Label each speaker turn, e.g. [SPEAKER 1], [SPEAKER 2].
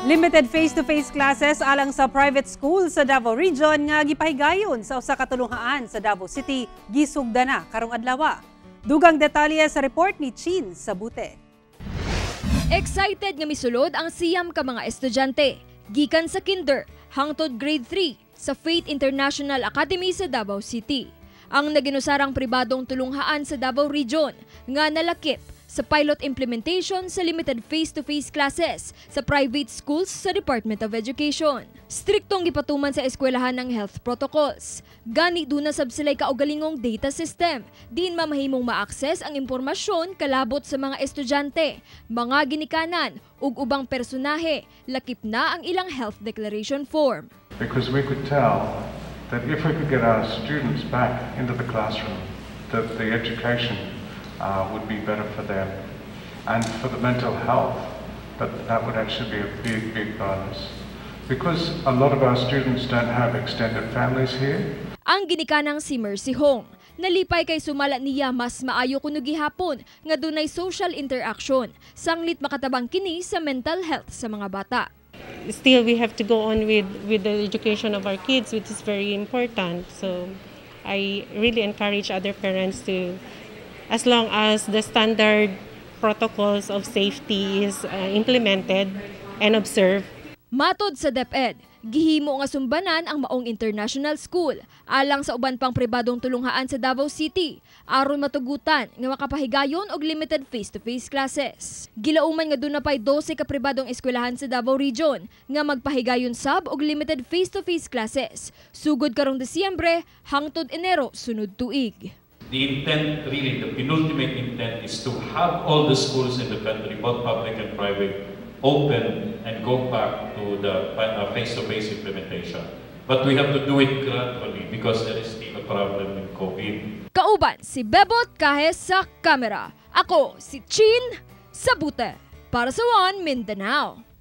[SPEAKER 1] Limited face-to-face classes alang sa private school sa Davao Region nga gipahigayon sa usa ka tulunghaan sa Davao City gisugda na karong adlaw. Dugang detalye sa report ni Chin Sabute.
[SPEAKER 2] Excited nga misulod ang siyam ka mga estudyante gikan sa kinder hangtod grade 3 sa Faith International Academy sa Davao City. Ang naginusarang pribadong tulunghaan sa Davao Region nga nalakip sa pilot implementation sa limited face-to-face classes sa private schools sa Department of Education. Striktong gipatuman sa eskwelahan ng health protocols. Gani duna sab sila'y kaugalingong data system. Din mamahimong ma-access ang impormasyon kalabot sa mga estudyante, mga ginikanan ug ubang personahe, lakip na ang ilang health declaration form.
[SPEAKER 3] Because we could tell that if we could get our students back into the classroom, that the education would be better for them and for the mental health, that would actually be a big bonus. Because a lot of our students don't have extended families here.
[SPEAKER 2] Ang ginikanang si Mercy Hong, nalipay kay sumala niya mas maayo kuno gihapon nga dunay social interaction, sanglit makatabang kini sa mental health sa mga bata.
[SPEAKER 4] Still, we have to go on with the education of our kids, which is very important. So I really encourage other parents to, as long as the standard protocols of safety is implemented and observed.
[SPEAKER 2] Matod sa DepEd, gihimo nga sumbanan ang maong international school alang sa uban pang pribadong tulunghaan sa Davao City aron matugutan nga makapahigayon og limited face-to-face classes. Gilauman nga duna pay 12 ka pribadong eskwelahan sa Davao Region nga magpahigayon sab og limited face-to-face classes sugod karong Disyembre hangtod Enero sunod tuig.
[SPEAKER 5] The intent, really, the penultimate intent is to have all the schools in the country, both public and private, open and go back to the face-to-face implementation. But we have to do it gradually because there is still a problem with COVID.
[SPEAKER 2] Kauban si Bebot Kahes sa kamera. Ako si Chin Sabute para sa One Mindanao.